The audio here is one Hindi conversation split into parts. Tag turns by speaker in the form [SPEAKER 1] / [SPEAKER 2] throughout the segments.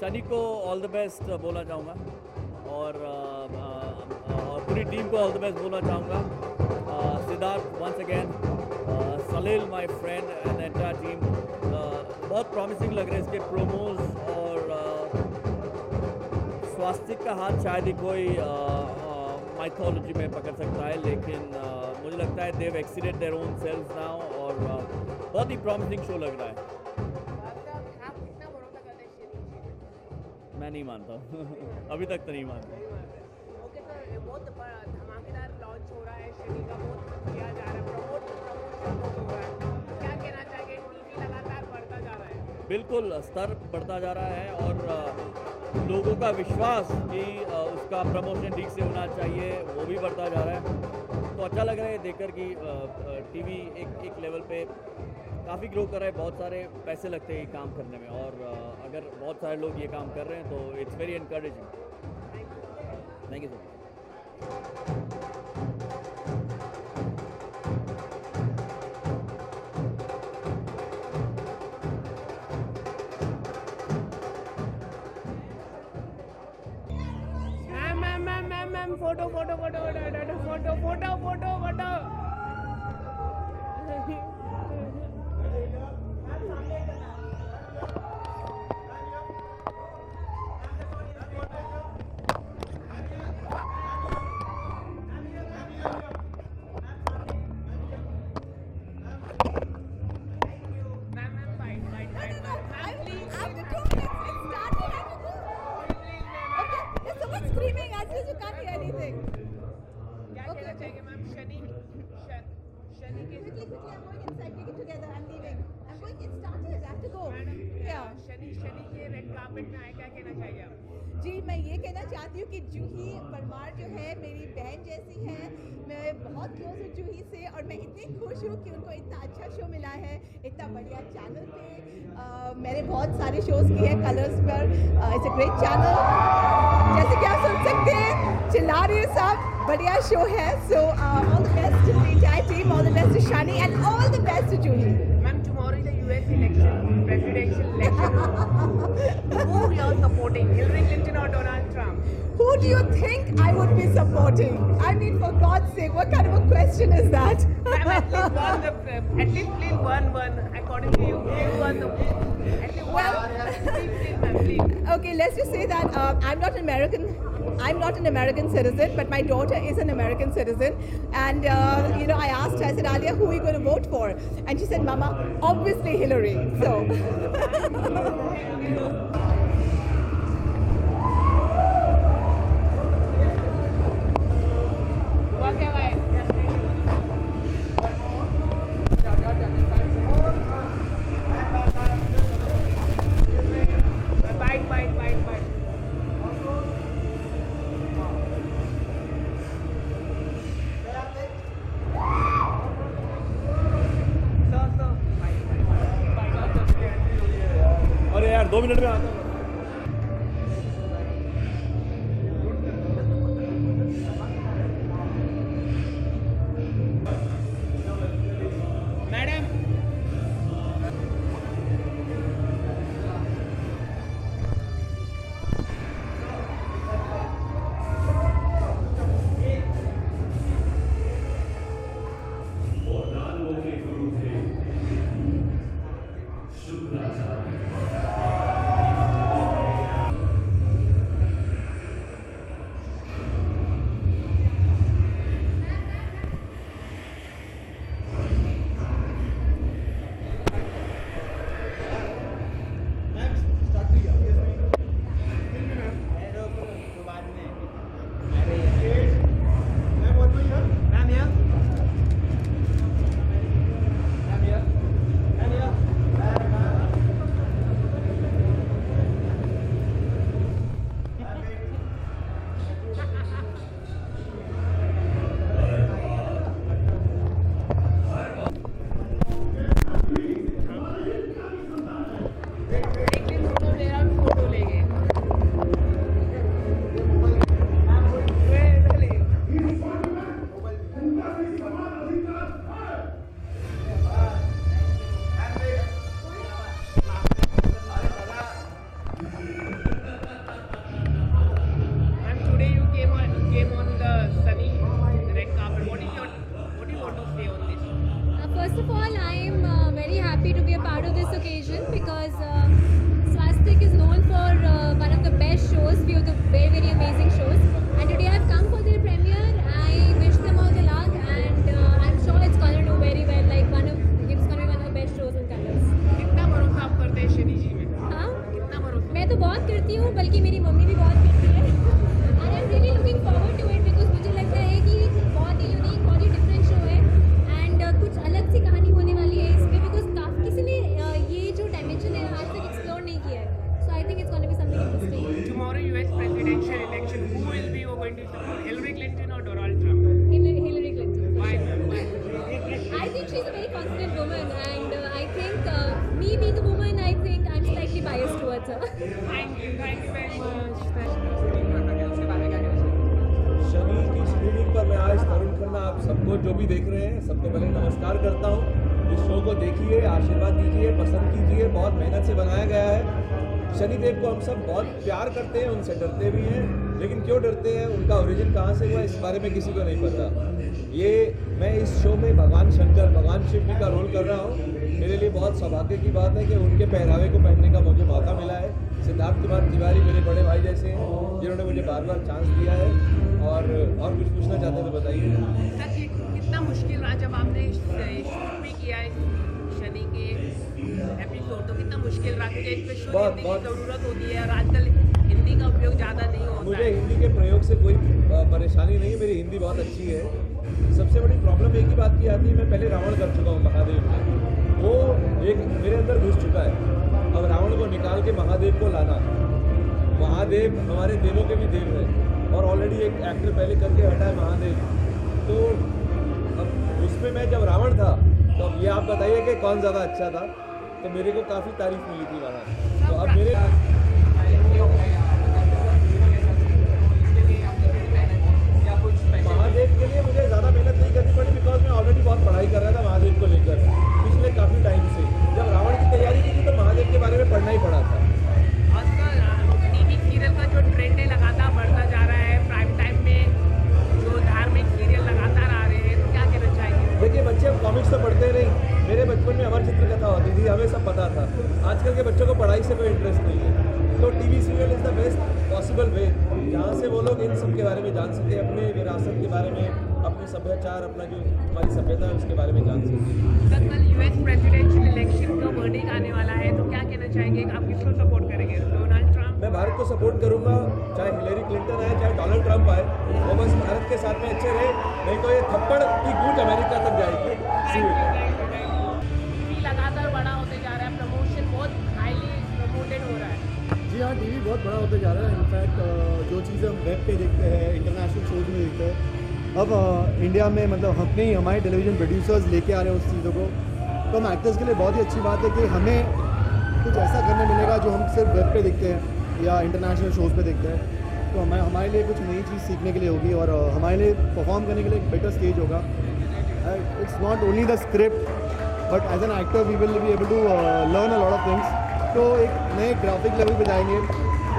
[SPEAKER 1] शनि को ऑल द बेस्ट बोलना चाहूँगा और पूरी टीम को ऑल द बेस्ट बोलना चाहूँगा। Siddharth once again, Salil my friend and entire team, बहुत प्रॉमिसिंग लग रहे हैं इसके प्रोमोज और स्वास्तिक का हाथ शायद ही कोई माइथोलॉजी में पकड़ सकता है, लेकिन मुझे लगता है they exceeded their own self now और बहुत ही प्रॉमिसिंग शो लग रहा है। मैं नहीं मानता अभी तक तो नहीं मानता।
[SPEAKER 2] ओके सर, बहुत धमाकेदार लॉन्च हो रहा है शनि का, बहुत किया जा रहा है, प्रमोशन हो रहा है, क्या कहना चाहिए? टीवी लगातार बढ़ता जा रहा है।
[SPEAKER 1] बिल्कुल स्तर बढ़ता जा रहा है और लोगों का विश्वास कि उसका प्रमोशन ठीक से होना चाहिए वो भी बढ़ता जा रहा है। तो अच्छा लग रहा है देखकर कि टीवी एक लेवल पे काफ़ी ग्रो कर रहा है। बहुत सारे पैसे लगते हैं ये काम करने में और अगर बहुत सारे लोग ये काम कर रहे हैं तो it's very encouraging. Thank you so much.
[SPEAKER 2] Ma'am photo photo photo photo photo photo photo photo
[SPEAKER 3] Screaming as if you can't hear anything.
[SPEAKER 2] क्या कहना चाहिए मैम? शनि के
[SPEAKER 3] Quickly, I'm going inside. Take it together. I'm leaving. I'm going. It started. I have to go. Yeah.
[SPEAKER 2] Shani के रेड कार्पेट में आए, क्या कहना चाहिए आप?
[SPEAKER 3] जी, मैं ये कहना चाहती हूँ कि जूही परमार जो है मेरी बहन जैसी है। मैं बहुत क्लोज हूँ जूही से और मैं इतनी खुश हूँ कि उनको इतना अच्छा शो मिला है, इतना बढ़िया चैनल पे। मैंने बहुत सारे शोज किए हैं कलर्स पर। इट्स अ ग्रेट चैनल, जैसे कि आप सुन सकते हैं चिल्ला रही है सब, बढ़िया शो है। So all the best to the entire team, all the best to Shani and all the best to Juhi.
[SPEAKER 2] Ma'am, tomorrow is the US election, presidential election. Who you are supporting, Hillary Clinton or Donald Trump?
[SPEAKER 3] Who do you think I would be supporting? I mean, for God's sake, what kind of a question is that?
[SPEAKER 2] Ma'am, at least please one. According to you, please one. At least one. Please, ma'am, please.
[SPEAKER 3] Okay, let's just say that I'm not an American citizen, but my daughter is an American citizen. And, I asked her, I said, Alia, who are you going to vote for? And she said, Mama, obviously Hillary. So.
[SPEAKER 1] अरे यार 2 मिनट में आता हूँ।
[SPEAKER 2] Madam.
[SPEAKER 4] of all, I am very happy to be a part of this occasion because Swastik is known for one of the best shows, few of the very, very amazing shows. And today I've come for their premiere. I wish them all the luck, and I'm sure it's gonna do very well. Like it's gonna be one of the best shows in Colors.
[SPEAKER 2] कितना भरोसा आप करते हैं शनि जी में?
[SPEAKER 4] हाँ,
[SPEAKER 2] कितना भरोसा?
[SPEAKER 4] मैं तो बहुत करती हूँ, बल्कि मेरी मम्मी भी बहुत करती है. And I'm really looking forward to it because मुझे लगता है कि बहुत ही यूनिक, बहुत ही डिफरेंट शो है. एंड कुछ अलग सी कहानी होने वाली है इसमें बिकॉज किसी ने ये जो डायमेंशन है आज तक एक्सप्लोर नहीं किया है. So I think it's gonna be something interesting.
[SPEAKER 2] Tomorrow US presidential election, who will be going to support? Hillary Clinton or Donald Trump?
[SPEAKER 4] Hillary Clinton.
[SPEAKER 2] Why?
[SPEAKER 4] I think she's a very confident woman, and I think me being a woman, I think I'm slightly biased towards her.
[SPEAKER 2] Thank you very much.
[SPEAKER 5] Shani की स्क्रीनिंग पर मैं आज तरुण खन्ना आप सबको जो भी देख रहे हैं सबको पहले नमस्कार करता हूँ. इस शो को देखिए, आशीर्वाद दीजिए, पसंद कीजिए. बहुत मेहनत से बनाया गया है. शनिदेव को हम सब बहुत प्यार करते हैं, उनसे डरते भी हैं, लेकिन क्यों डरते हैं, उनका ओरिजिन कहाँ से हुआ इस बारे में किसी को नहीं पता. ये मैं इस शो में भगवान शंकर, भगवान शिव जी का रोल कर रहा हूँ. मेरे लिए बहुत सौभाग्य की बात है कि उनके पहरावे को पहनने का मुझे मौका मिला है. सिद्धार्थ कुमार तिवारी मेरे बड़े भाई जैसे हैं जिन्होंने मुझे बार बार चांस दिया है. और कुछ पूछना चाहते हैं तो बताइए.
[SPEAKER 2] सर, ये कितना मुश्किल रहा जब आपने शूट भी किया है शनि के एपिसोड, तो कितना मुश्किल रहा क्योंकि इस पे शुद्ध
[SPEAKER 5] बहुत-
[SPEAKER 2] हिंदी की
[SPEAKER 5] बहुत।
[SPEAKER 2] ज़रूरत होती है और आजकल हिंदी का उपयोग ज़्यादा नहीं होता
[SPEAKER 5] मुझे
[SPEAKER 2] है.
[SPEAKER 5] हिंदी के प्रयोग से कोई परेशानी नहीं है. मेरी हिंदी बहुत अच्छी है. सबसे बड़ी प्रॉब्लम एक ही बात की आती है, मैं पहले रावण कर चुका हूँ महादेव में. वो एक मेरे अंदर घुस चुका है. अब रावण को निकाल के महादेव को लाना. महादेव हमारे देवों के भी देव है और ऑलरेडी एक एक्टर पहले करके हटा है महादेव. तो अब उसमें मैं जब रावण था तो अब ये आप बताइए कि कौन ज़्यादा अच्छा था. तो मेरे को काफ़ी तारीफ मिली थी वहाँ. तो अब मेरे महादेव के लिए मुझे ज़्यादा मेहनत नहीं करनी पड़ी बिकॉज मैं ऑलरेडी बहुत पढ़ाई कर रहा था महादेव को लेकर पिछले काफ़ी टाइम से. जब रावण की तैयारी की थी तो महादेव के बारे में पढ़ना ही पड़ा था.
[SPEAKER 2] आजकल टीवी सीरियल का जो ट्रेंड है लगातार बढ़ता जा रहा है. प्राइम टाइम में जो धार्मिक सीरियल लगातार आ रहे हैं, तो क्या कहना चाहेंगे?
[SPEAKER 5] देखिए, बच्चे अब कॉमिक्स तो पढ़ते नहीं. मेरे बचपन में अमर चित्र कथा होती थी, हमें सब पता था. आजकल के बच्चों को पढ़ाई से कोई इंटरेस्ट नहीं है. तो TV serial is the best possible way जहाँ से वो लोग इन सब के बारे में जान सके, अपने विरासत के बारे में, अपने सभ्याचार, अपना जो हमारी सभ्यता है उसके बारे में जान सके.
[SPEAKER 2] सर, कल यूएस प्रेसिडेंशियल इलेक्शन का वर्डिक्ट आने वाला है, तो क्या कहना चाहेंगे? आप किसको सपोर्ट करेंगे? Donald Trump?
[SPEAKER 5] मैं भारत को सपोर्ट करूंगा, चाहे हिलेरी क्लिंटन आए, चाहे डोनाल्ड ट्रंप आए. वो बस भारत के साथ में अच्छे रहे, नहीं तो ये थप्पड़ की गूंज अमेरिका तक जाएगी. See you.
[SPEAKER 2] टीवी लगातार बड़ा होते जा रहा है, प्रमोशन बहुत हाईली प्रमोटेड हो रहा है.
[SPEAKER 6] जी हाँ, टीवी बहुत बड़ा होता जा रहा है. इनफैक्ट जो चीज़ें हम वेब पे देखते हैं, इंटरनेशनल शोज में देखते हैं, अब इंडिया में मतलब अपने ही हमारे टेलीविज़न प्रोड्यूसर्स लेके आ रहे हैं उस चीज़ों को. तो हम एक्टर्स के लिए बहुत ही अच्छी बात है कि हमें कुछ ऐसा करने मिलेगा जो हम सिर्फ वेब पे देखते हैं या इंटरनेशनल शोज़ पे देखते हैं. तो हमारे लिए कुछ नई चीज़ सीखने के लिए होगी और हमारे लिए परफॉर्म करने के लिए एक बेटर स्टेज होगा. It's not only the script but as an actor we will be able to learn a lot of things. तो एक नए ग्राफिक लेवल पे जाएंगे,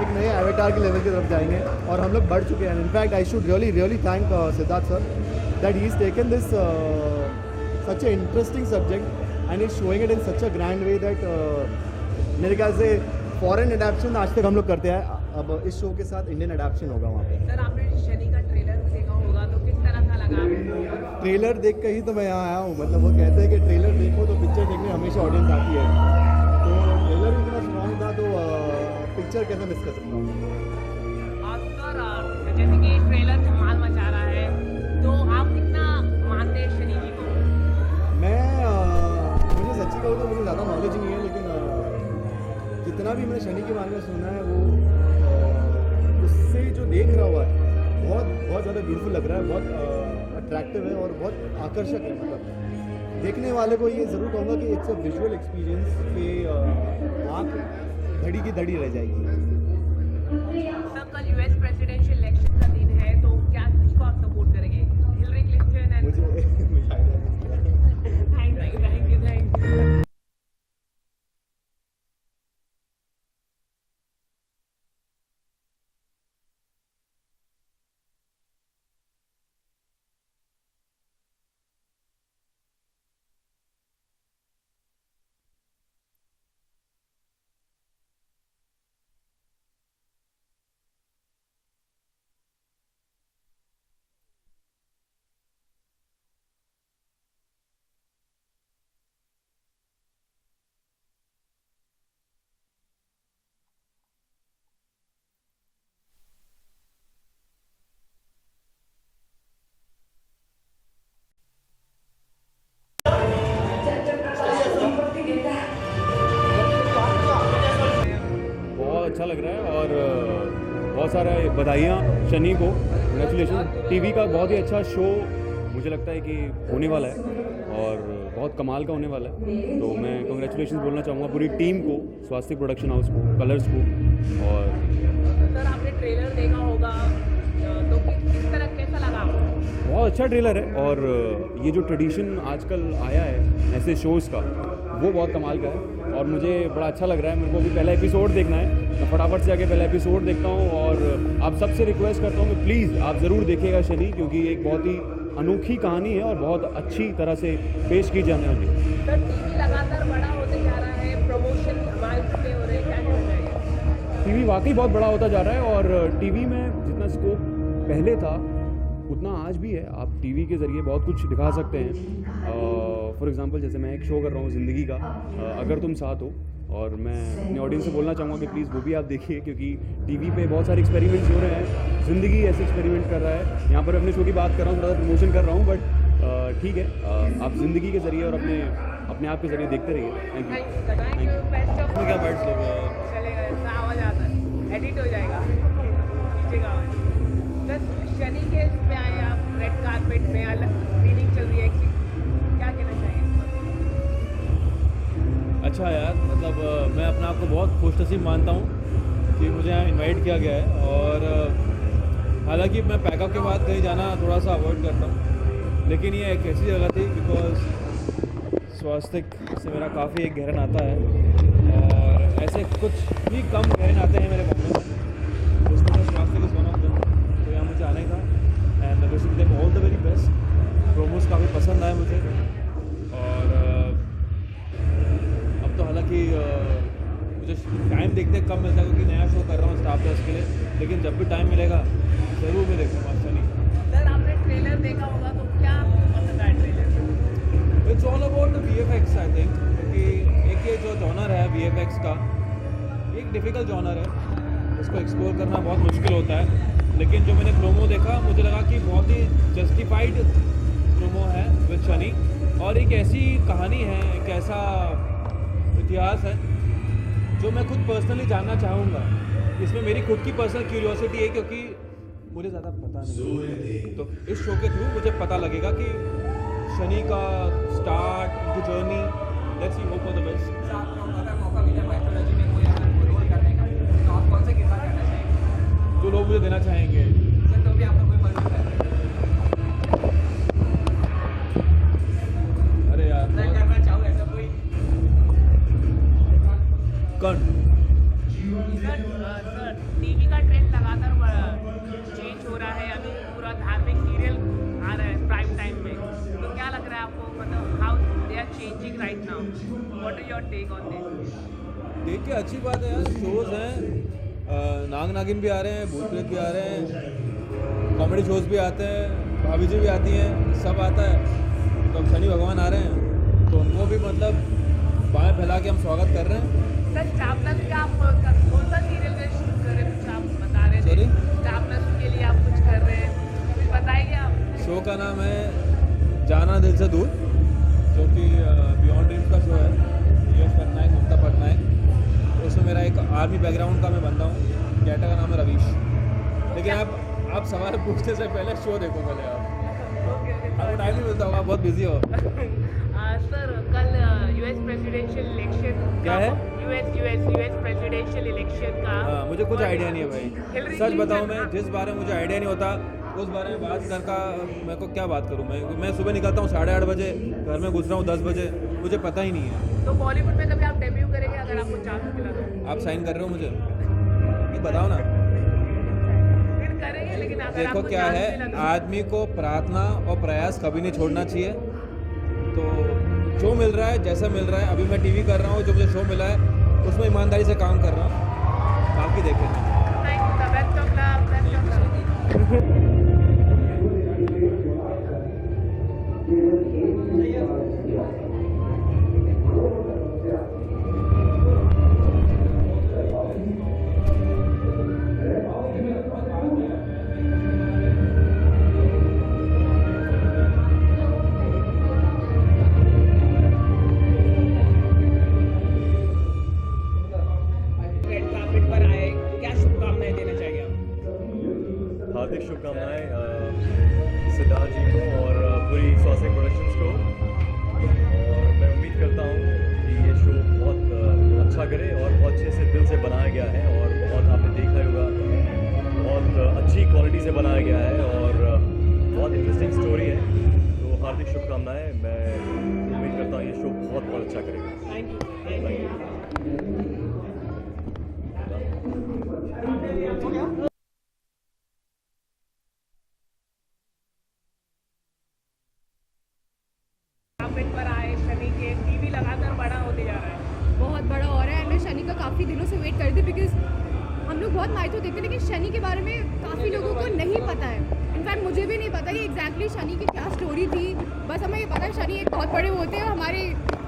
[SPEAKER 6] एक नए एवेटार के लेवल की तरफ जाएंगे और हम लोग बढ़ चुके हैं. In fact I should really thank Siddharth sir that he is taken this such A interesting subject and is showing it in such a grand way that मेरे ख्याल से फॉरेन अडेप्शन आज तक हम लोग करते हैं. अब इस शो के साथ इंडियन अडेप्शन होगा वहाँ पे.
[SPEAKER 2] सर, आपने शनि का ट्रेलर भी देखा होगा, तो किस तरह का लगा आपको?
[SPEAKER 6] ट्रेलर देख कर ही तो मैं यहाँ आया हूँ. मतलब वो कहते हैं कि ट्रेलर देखो तो पिक्चर देखने हमेशा ऑडियंस आती है. तो ट्रेलर इतना स्ट्रॉन्ग था तो पिक्चर कैसे मिस कर सकता हूँ.
[SPEAKER 2] ऑस्कर जैसे कि ट्रेलर धमाल मचा रहा है, तो आप कितना मानते हैं शनि जी को?
[SPEAKER 6] मैं मुझे सच्ची कहूँ तो मुझे ज़्यादा नॉलेज नहीं है, लेकिन जितना भी मैंने शनि के बारे में सुना है वो उससे जो देख रहा हुआ है बहुत ज़्यादा ब्यूटीफुल लग रहा है. बहुत अट्रैक्टिव है और बहुत आकर्षक है. मतलब देखने वाले को ये ज़रूर कहूँगा कि इट्स अ विजुअल एक्सपीरियंस पे आँख धड़ी की धड़ी रह जाएगी.
[SPEAKER 2] सर, कल यूएस प्रेसिडेंशियल इलेक्शन का दिन है, तो क्या किसको आप सपोर्ट करेंगे? हिलरी क्लिंटन एंड
[SPEAKER 6] मुझे
[SPEAKER 7] लग रहा है और बहुत सारा बधाइयाँ शनि को, कंग्रेचुलेशन। टीवी का बहुत ही अच्छा शो मुझे लगता है कि होने वाला है और बहुत कमाल का होने वाला है। तो मैं कंग्रेचुलेशन बोलना चाहूँगा पूरी टीम को, स्वास्तिक प्रोडक्शन हाउस को, कलर्स को। और
[SPEAKER 2] सर आपने ट्रेलर देखा होगा तो किस तरह कैसा लगा आपको?
[SPEAKER 7] बहुत अच्छा ट्रेलर है और ये जो ट्रेडिशन आजकल आया है ऐसे शोज़ का, वो बहुत कमाल का है और मुझे बड़ा अच्छा लग रहा है। मेरे को भी पहला एपिसोड देखना है, मैं फटाफट से आके पहला एपिसोड देखता हूँ और आप सबसे रिक्वेस्ट करता हूँ कि प्लीज़ आप ज़रूर देखिएगा शनि, क्योंकि एक बहुत ही अनोखी कहानी है और बहुत अच्छी तरह से पेश की जाने वाली है।
[SPEAKER 2] सर टीवी लगातार बड़ा होते जा रहा है, प्रमोशन हमारे पे हो रहे हैं, क्या कहना चाहिए?
[SPEAKER 7] टीवी वाकई बहुत बड़ा होता जा रहा है और टीवी में जितना स्कोप पहले था उतना आज भी है। आप टीवी के ज़रिए बहुत कुछ दिखा सकते हैं। फॉर एग्जांपल जैसे मैं एक शो कर रहा हूँ ज़िंदगी का, अगर तुम साथ हो, और मैं अपने ऑडियंस से बोलना चाहूँगा कि प्लीज़ वो भी आप देखिए, क्योंकि टीवी पे बहुत सारे एक्सपेरिमेंट्स हो रहे हैं। ज़िंदगी ऐसे एक्सपेरिमेंट कर रहा है। यहाँ पर अपने शो की बात कर रहा हूँ, थोड़ा सा प्रमोशन कर रहा हूँ, बट ठीक है, आप ज़िंदगी के ज़रिए और अपने आप के ज़रिए देखते रहिए। Thank you.
[SPEAKER 1] क्या बैठ लोगे?
[SPEAKER 2] चलेगा, ऐसा आवाज़ आता है, एडिट हो जाएगा नीचे का आवाज़। सर शनि के इसमें आए आप, रेड कारपेट में अलग स्क्रीनिंग चल रही है, क्या कहना चाहिए इस पर?
[SPEAKER 1] अच्छा यार, मतलब मैं अपने आप को बहुत खुशनसीब मानता हूँ कि मुझे यहाँ इनवाइट किया गया है। और हालांकि मैं पैकअप के बाद कहीं जाना थोड़ा सा अवॉइड करता हूँ, लेकिन ये एक ऐसी जगह थी बिकॉज स्वास्तिक से मेरा काफ़ी एक गहरा नाता है और ऐसे कुछ ही कम गहरे नाते हैं मेरे बॉम्बे में, उसमें से स्वास्तिक इज़ वन ऑफ देम। तो यहाँ मुझे आने का and wishing them all the very best. Promos काफ़ी पसंद आए मुझे और अब तो हालांकि मुझे टाइम देखते कम मिलता है क्योंकि नया शो कर रहा हूँ स्टार प्लस के लिए, लेकिन जब भी टाइम मिलेगा ज़रूर मैं देखूँगा। अच्छा नहीं
[SPEAKER 2] सर आपने ट्रेलर देखा होगा तो क्या आपको पसंद आया trailer?
[SPEAKER 1] It's all about the VFX I think, क्योंकि एक ये जो जॉनर है VFX का, एक डिफ़िकल्ट जॉनर है, इसको एक्सप्लोर करना बहुत मुश्किल होता है। लेकिन जो मैंने प्रोमो देखा मुझे लगा कि बहुत ही जस्टिफाइड प्रोमो है विद शनि, और एक ऐसी कहानी है, एक ऐसा इतिहास है जो मैं खुद पर्सनली जानना चाहूँगा। इसमें मेरी खुद की पर्सनल क्यूरियोसिटी है क्योंकि मुझे ज़्यादा पता नहीं, तो इस शो के थ्रू मुझे पता लगेगा कि शनि का स्टार्ट, उनकी journey. Let's see, hope for the best.
[SPEAKER 2] अगर मौका मिले माइथोलॉजी में कोई अगर रोल करने का तो आप कौन से किस्सा करना चाहेंगे?
[SPEAKER 1] जो लोग मुझे देना चाहेंगे।
[SPEAKER 2] सर तो भी आपका कोई पसंद है?
[SPEAKER 1] अरे यार,
[SPEAKER 2] मैं करना चाहूँ ऐसा कोई?
[SPEAKER 1] कर्ण।
[SPEAKER 2] सर टीवी का ट्रेंड लगातार चेंज हो रहा है, अभी पूरा धार्मिक सीरियल आ रहा है प्राइम टाइम में, तो क्या लग रहा है आपको, मतलब how they are changing right now? What is your take on this?
[SPEAKER 1] देख के अच्छी बात है यार, शोज़ हैं, नाग नागिन भी आ रहे हैं, भूत प्रेत भी आ रहे हैं, कॉमेडी शोज़ भी आते हैं, भाभी जी भी आती हैं, सब आता है। तो अब शनि भगवान आ रहे हैं तो उनको भी मतलब बाएं फैला के हम स्वागत कर रहे हैं।
[SPEAKER 2] सर स्टार प्लस का आप कौन सा सीरियल में शूट कर रहे हैं, कुछ आप बता रहे थे?
[SPEAKER 1] Sorry?
[SPEAKER 2] स्टार प्लस के लिए आप कुछ कर रहे हैं, कुछ बताएंगे आप?
[SPEAKER 1] शो का नाम है जाना दिल से दूर, जो कि बियॉन्ड ड्रीम्स का शो है। यश पटनायक, ममता पटनायक, उसमें मेरा एक आर्मी बैकग्राउंड का मैं बंदा हूँ, कैरेक्टर का नाम है रवीश। लेकिन आप सवाल पूछने से पहले शो देखो पहले आप, आपको टाइम नहीं मिलता होगा, आप बहुत बिजी हो।
[SPEAKER 2] सर कल यूएस प्रेसिडेंशियल इलेक्शन
[SPEAKER 1] क्या है?
[SPEAKER 2] यूएस प्रेसिडेंशियल इलेक्शन का
[SPEAKER 1] हाँ, मुझे कुछ आइडिया नहीं है भाई,
[SPEAKER 2] हिलरी
[SPEAKER 1] सच बताऊँ
[SPEAKER 2] क्लिंटन
[SPEAKER 1] मैं, जिस बारे में मुझे आइडिया नहीं होता उस बारे में बात कर का मेरे को क्या बात करूँ। मैं सुबह निकलता हूँ 8:30 बजे, घर में घुस रहा हूँ 10 बजे, मुझे पता ही नहीं है।
[SPEAKER 2] तो बॉलीवुड में कभी आप डेब्यू करेंगे अगर आपको चांस मिला तो?
[SPEAKER 1] आप साइन कर रहे हो मुझे, ये बताओ ना।
[SPEAKER 2] फिर करेंगे, लेकिन अगर
[SPEAKER 1] देखो
[SPEAKER 2] आपको
[SPEAKER 1] क्या
[SPEAKER 2] चांस
[SPEAKER 1] है,
[SPEAKER 2] मिला तो?
[SPEAKER 1] आदमी को प्रार्थना और प्रयास कभी नहीं छोड़ना चाहिए। तो जो मिल रहा है, जैसा मिल रहा है, अभी मैं टीवी कर रहा हूँ, जो मुझे शो मिला है उसमें ईमानदारी से काम कर रहा हूँ, बाकी देखें।
[SPEAKER 2] Thank you sir, best of luck, best of luck. Red carpet पर आए
[SPEAKER 1] अच्छे से दिल से बनाया गया है और बहुत आपने देखा ही होगा बहुत अच्छी क्वालिटी से बनाया गया है और बहुत इंटरेस्टिंग स्टोरी है। तो हार्दिक शुभकामनाएं। मैं उम्मीद करता हूँ ये शो बहुत बहुत अच्छा करेगा।
[SPEAKER 2] Thank you. टॉपिक पर आए शनि के टीवी लगातार बड़ा होते जा रहा है।
[SPEAKER 8] बहुत बड़ा हो रहा है एंड मैं शनि का काफ़ी दिनों से वेट कर रही थी बिकॉज हम लोग बहुत माइथो देखते हैं लेकिन शनि के बारे में काफ़ी लोगों को नहीं पता है। इनफैक्ट मुझे भी नहीं पता कि एग्जैक्टली शनि की क्या स्टोरी थी। बस हमें ये पता है शनि एक बहुत बड़े होते हैं, हमारे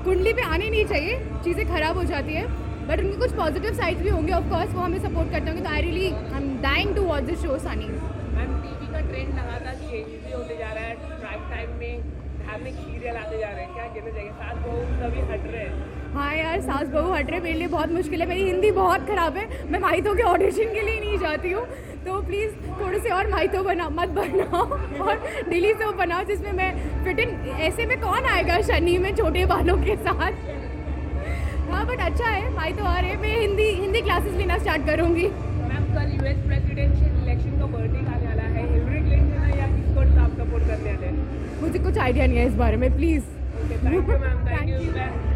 [SPEAKER 8] कुंडली पे आने नहीं चाहिए, चीज़ें ख़राब हो जाती है, बट उनके कुछ पॉजिटिव साइड्स भी होंगे ऑफकोर्स, वो हमें सपोर्ट करते होंगे। तो I am dying to watch this show Shani.
[SPEAKER 2] Ma'am TV का ट्रेंड लगातार चेंज भी होते जा रहा है। प्राइम टाइम में धार्मिक सीरियल आते जा रहे हैं, क्या कहना चाहिए? सास बहू सभी हट रहे हैं।
[SPEAKER 8] हाँ यार, सास बहू हट रहे मेरे लिए बहुत मुश्किल है। मेरी हिंदी बहुत ख़राब है, मैं माइथो के ऑडिशन के लिए नहीं जाती हूँ, तो प्लीज़ थोड़े से और माइथो मत बनाओ और डेली शो बनाओ जिसमें मैं फिट इन। ऐसे में कौन आएगा शनि में छोटे बालों के साथ? हाँ बट अच्छा है, माइथो आ रहे हैं। मैं हिंदी क्लासेस लेना स्टार्ट करूँगी।
[SPEAKER 2] मैम कल यूएस प्रेसिडेंशियल इलेक्शन का वर्डिक्ट आने वाला है, हिलरी क्लिंटन है या किसको आप सपोर्ट करने वाले हैं?
[SPEAKER 8] मुझे कुछ आइडिया नहीं है इस बारे में, please.
[SPEAKER 2] Okay, thank you ma'am, thank you.